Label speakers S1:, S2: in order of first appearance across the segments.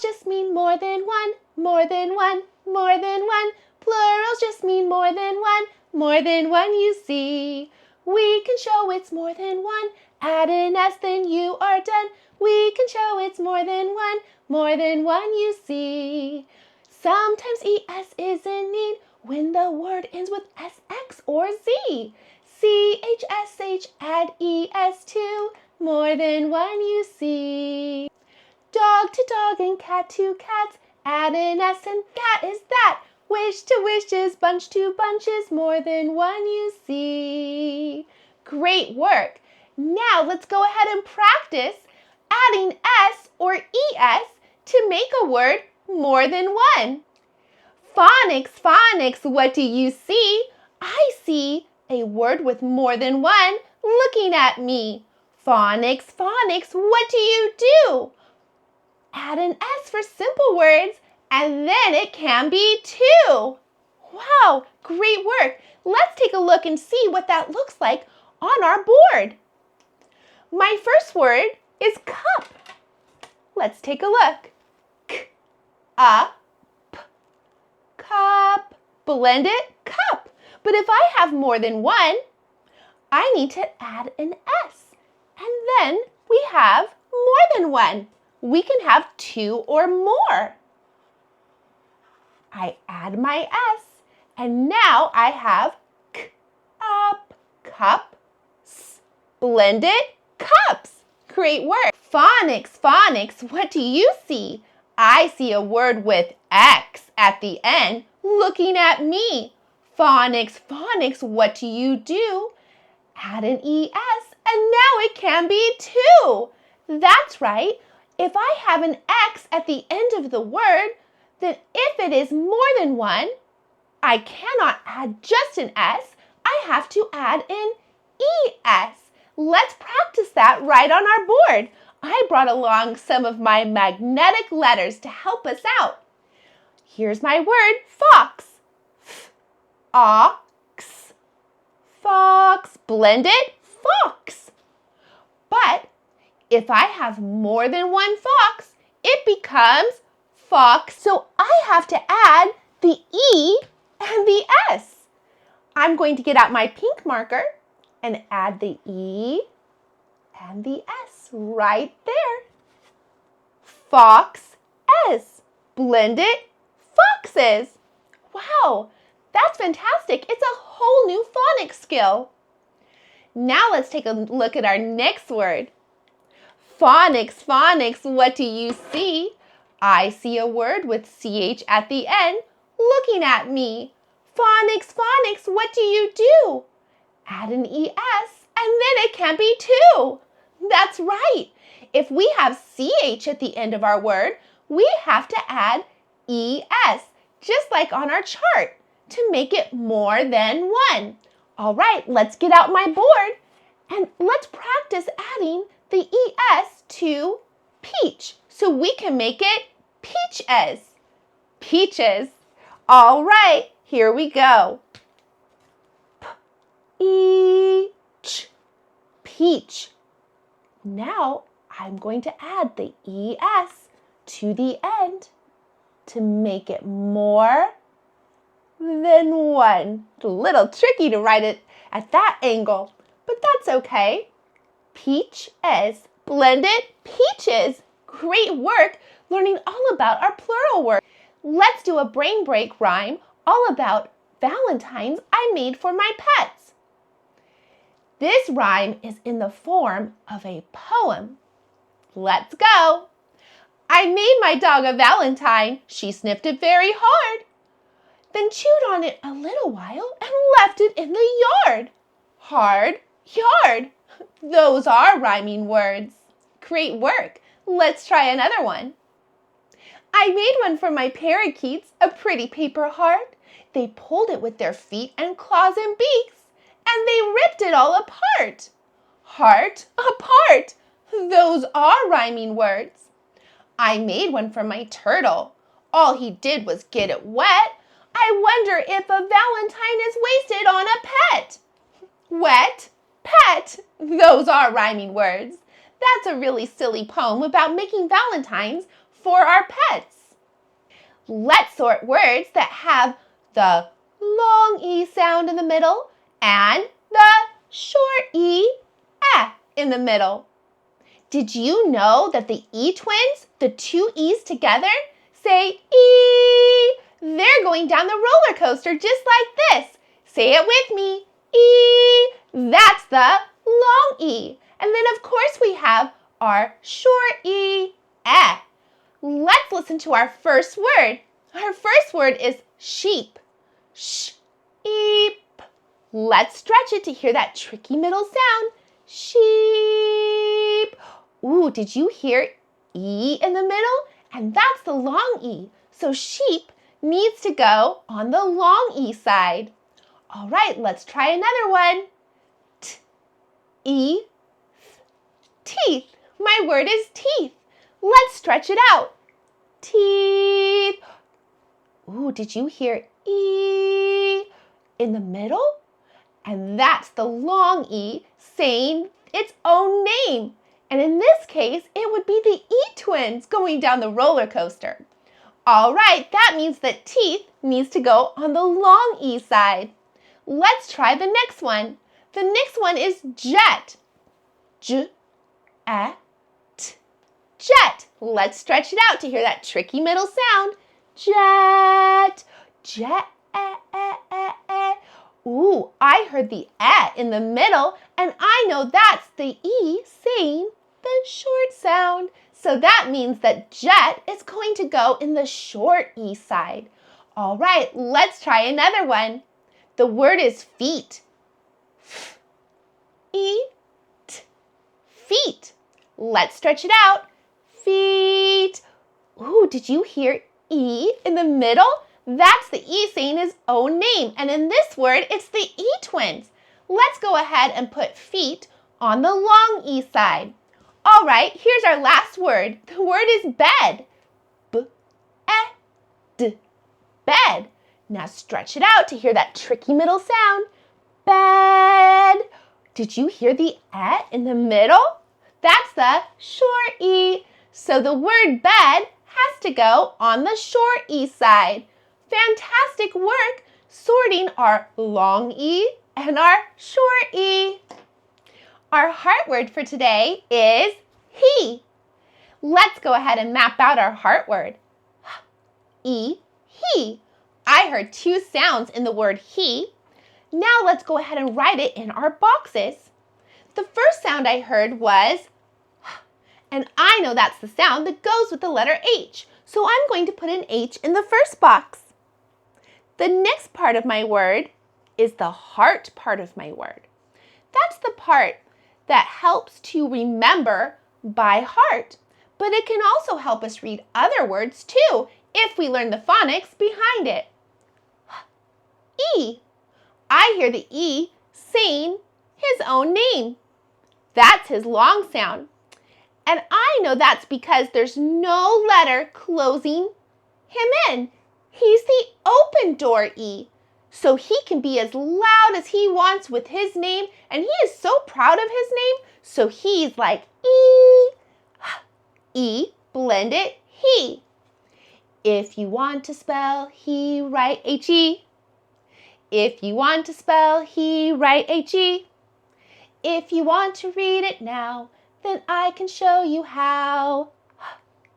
S1: just mean more than one, more than one, more than one. Plurals just mean more than one you see. We can show it's more than one. Add an S, then you are done. We can show it's more than one you see. Sometimes ES is in need when the word ends with SX or Z. CHSH, add ES to more than one you see. Dog to dog and cat to cats, add an S and that is that. Wish to wishes, bunch to bunches, more than one you see. Great work! Now let's go ahead and practice adding S or ES to make a word more than one. Phonics, phonics, what do you see? I see a word with more than one looking at me. Phonics, phonics, what do you do? Add an S for simple words, and then it can be two. Wow, great work. Let's take a look and see what that looks like on our board. My first word is cup. Let's take a look. K-up, cup. Blend it, cup. But if I have more than one, I need to add an S. And then we have more than one. We can have two or more. I add my S, and now I have k-up, cup, s. Blend it, cups. Great work. Phonics, phonics, what do you see? I see a word with X at the end looking at me. Phonics, phonics, what do you do? Add an ES, and now it can be two. That's right. If I have an X at the end of the word, then if it is more than one, I cannot add just an S. I have to add an ES. Let's practice that right on our board. I brought along some of my magnetic letters to help us out. Here's my word, fox. F-ox. Fox. Blend it, fox. But if I have more than one fox, it becomes fox. So I have to add the E and the S. I'm going to get out my pink marker and add the E and the S right there. Fox S. Blend it, foxes. Wow, that's fantastic. It's a whole new phonics skill. Now let's take a look at our next word. Phonics, phonics, what do you see? I see a word with CH at the end looking at me. Phonics, phonics, what do you do? Add an ES and then it can be two. That's right. If we have CH at the end of our word, we have to add ES, just like on our chart, to make it more than one. All right, let's get out my board and let's practice adding the ES to peach so we can make it peaches. Peaches. All right, here we go. P-E-ch, peach. Now I'm going to add the ES to the end to make it more than one. It's a little tricky to write it at that angle, but that's okay. Peaches. Blend it, peaches. Great work learning all about our plural words. Let's do a brain break rhyme all about Valentines I made for my pets. This rhyme is in the form of a poem. Let's go. I made my dog a Valentine. She sniffed it very hard, then chewed on it a little while and left it in the yard. Hard, yard. Those are rhyming words. Great work. Let's try another one. I made one for my parakeets, a pretty paper heart. They pulled it with their feet and claws and beaks, and they ripped it all apart. Heart apart. Those are rhyming words. I made one for my turtle. All he did was get it wet. I wonder if a Valentine is wasted on a pet. Wet, pet. Those are rhyming words. That's a really silly poem about making Valentines for our pets. Let's sort words that have the long E sound in the middle and the short E, in the middle. Did you know that the E twins, the two E's together, say E? They're going down the roller coaster just like this. Say it with me. E. That's the long E. And then of course we have our short E, eh. Let's listen to our first word. Our first word is sheep. Sheep. Let's stretch it to hear that tricky middle sound. Sheep. Ooh, did you hear E in the middle? And that's the long E. So sheep needs to go on the long E side. All right, let's try another one. E, teeth. My word is teeth. Let's stretch it out. Teeth. Ooh, did you hear E in the middle? And that's the long E saying its own name. And in this case, it would be the E twins going down the roller coaster. All right, that means that teeth needs to go on the long E side. Let's try the next one. The next one is jet. J-E-T. Jet. Let's stretch it out to hear that tricky middle sound. Jet. Jet. Ooh, I heard the in the middle, and I know that's the E saying the short sound. So that means that jet is going to go in the short E side. All right, let's try another one. The word is feet. F-E-T. Feet. Let's stretch it out. Feet. Ooh, did you hear E in the middle? That's the E saying his own name. And in this word, it's the E twins. Let's go ahead and put feet on the long E side. All right, here's our last word. The word is bed. B-E-D. Bed. Now stretch it out to hear that tricky middle sound. Bed. Did you hear the E in the middle? That's the short E. So the word bed has to go on the short E side. Fantastic work sorting our long E and our short E. Our heart word for today is he. Let's go ahead and map out our heart word. E, he. I heard two sounds in the word he. Now let's go ahead and write it in our boxes. The first sound I heard was and I know that's the sound that goes with the letter H. So I'm going to put an H in the first box. The next part of my word is the heart part of my word. That's the part that helps to remember by heart. But it can also help us read other words too if we learn the phonics behind it. E. I hear the E saying his own name. That's his long sound. And I know that's because there's no letter closing him in. He's the open door E. So he can be as loud as he wants with his name, and he is so proud of his name, so he's like E. E, blend it, he. If you want to spell he, write H-E. If you want to spell he, write H-E. If you want to read it now, then I can show you how.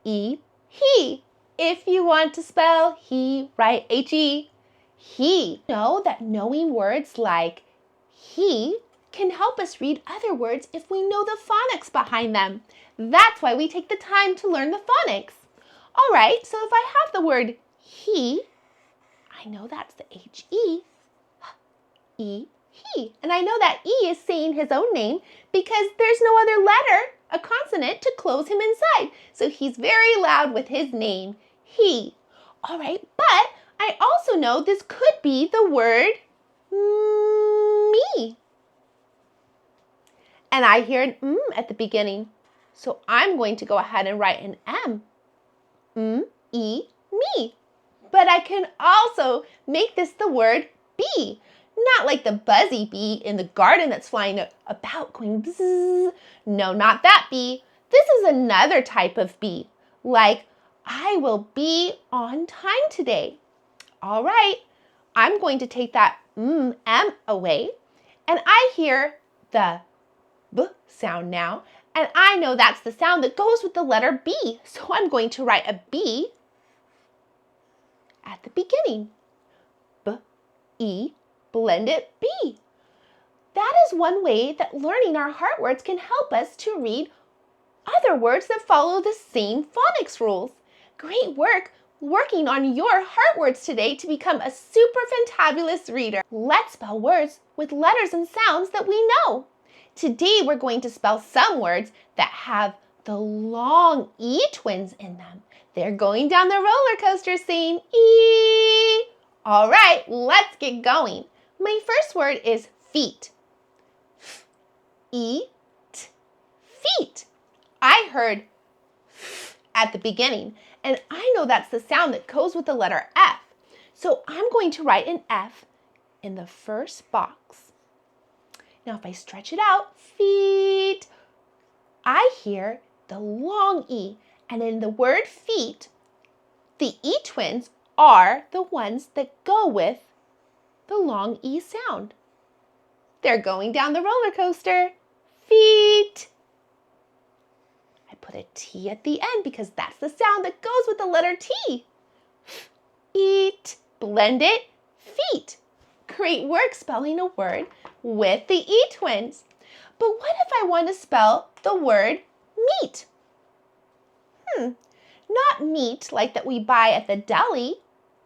S1: E, he. If you want to spell he, write H-E. He. Know that knowing words like he can help us read other words if we know the phonics behind them. That's why we take the time to learn the phonics. All right, so if I have the word he, I know that's the H-E. E, he. And I know that E is saying his own name because there's no other letter, a consonant, to close him inside. So he's very loud with his name, he. All right, but I also know this could be the word me. And I hear an at the beginning. So I'm going to go ahead and write an M. E, me. But I can also make this the word bee. Not like the buzzy bee in the garden that's flying about going bzzz. No, not that bee. This is another type of bee, like I will be on time today. All right, I'm going to take that M away, and I hear the B sound now, and I know that's the sound that goes with the letter B. So I'm going to write a B at the beginning. B, E, blended B. That is one way that learning our heart words can help us to read other words that follow the same phonics rules. Great work working on your heart words today to become a super fantabulous reader. Let's spell words with letters and sounds that we know. Today we're going to spell some words that have the long E twins in them. They're going down the roller coaster saying E. All right, let's get going. My first word is feet. F-E-T, feet. I heard F at the beginning, and I know that's the sound that goes with the letter F. So I'm going to write an F in the first box. Now if I stretch it out, feet, I hear the long E, and in the word feet, the E twins are the ones that go with the long E sound. They're going down the roller coaster. Feet. I put a T at the end because that's the sound that goes with the letter T. Eat, blended, feet. Great work spelling a word with the E twins. But what if I want to spell the word meat? Not meat like that we buy at the deli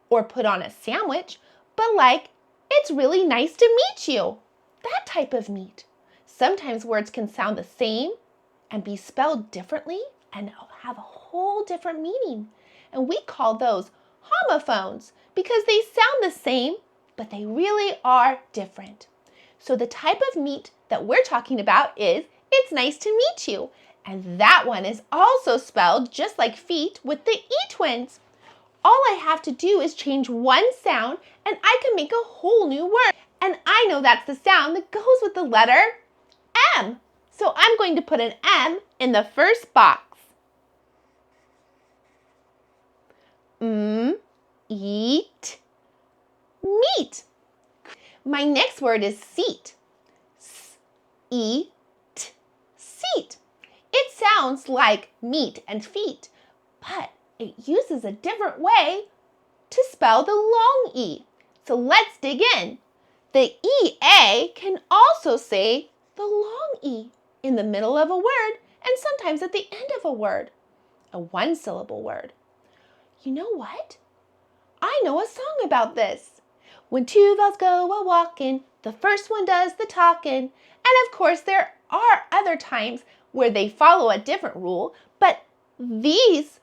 S1: or put on a sandwich, but like it's really nice to meet you. That type of meat. Sometimes words can sound the same and be spelled differently and have a whole different meaning. And we call those homophones because they sound the same, but they really are different. So the type of meat that we're talking about is it's nice to meet you. And that one is also spelled just like feet with the E twins. All I have to do is change one sound and I can make a whole new word. And I know that's the sound that goes with the letter M. So I'm going to put an M in the first box. Eat, meat. My next word is seat. S-E-T, seat. It sounds like meat and feet, but it uses a different way to spell the long E. So let's dig in. The EA can also say the long E in the middle of a word and sometimes at the end of a word, a one-syllable word. You know what? I know a song about this. When two bells go a-walking, the first one does the talking. And of course, there are other times where they follow a different rule, but these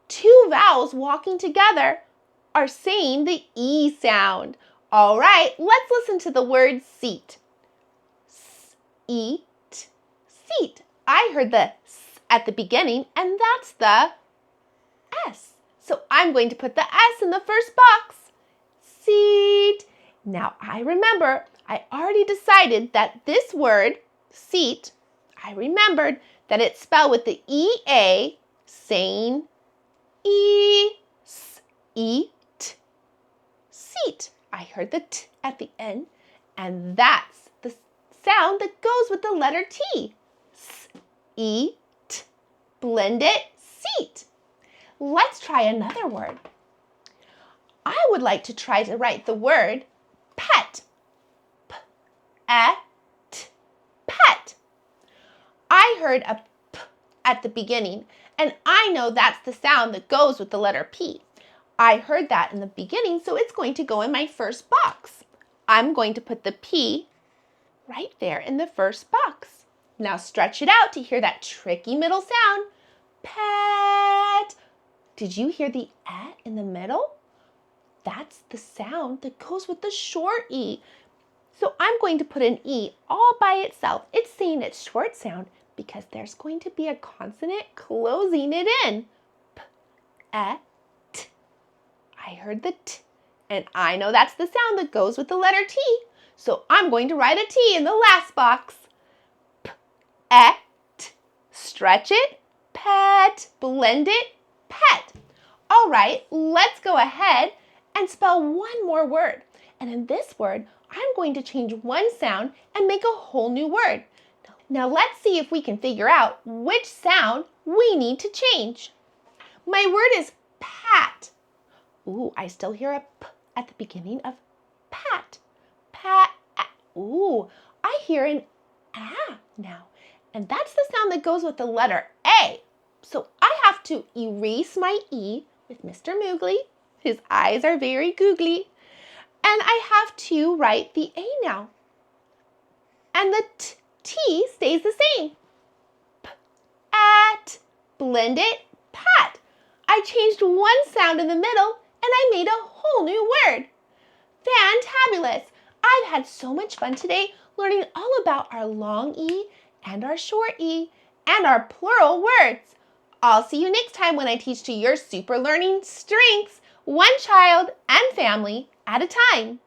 S1: two vowels walking together are saying the E sound. All right, let's listen to the word seat. S-E-T, seat. I heard the S at the beginning, and that's the S. So I'm going to put the S in the first box. Seat. Now I remember, I already decided that this word, seat, I remembered that it's spelled with the E-A, saying E-S-E-T, seat. I heard the T at the end, and that's the sound that goes with the letter T. S-E-T, blended, seat. Let's try another word. I would like to try to write the word pet. P-E-T, pet. I heard a P at the beginning, and I know that's the sound that goes with the letter P. I heard that in the beginning, so it's going to go in my first box. I'm going to put the P right there in the first box. Now stretch it out to hear that tricky middle sound. Pet. Did you hear the E in the middle? That's the sound that goes with the short E. So I'm going to put an E all by itself. It's saying its short sound because there's going to be a consonant closing it in. P-E-T. I heard the T, and I know that's the sound that goes with the letter T. So I'm going to write a T in the last box. P-E-T. Stretch it, pet, blend it, pet. All right, let's go ahead and spell one more word. And in this word, I'm going to change one sound and make a whole new word. Now let's see if we can figure out which sound we need to change. My word is pat. Ooh, I still hear a p at the beginning of pat. Pat. Ooh, I hear an ah now. And that's the sound that goes with the letter A. So I have to erase my E with Mr. Moogly. His eyes are very googly. And I have to write the A now. And the T stays the same. At. Blend it. Pat. I changed one sound in the middle and I made a whole new word. Fantabulous! I've had so much fun today learning all about our long E and our short E and our plural words. I'll see you next time when I teach to your super learning strengths, one child and family at a time.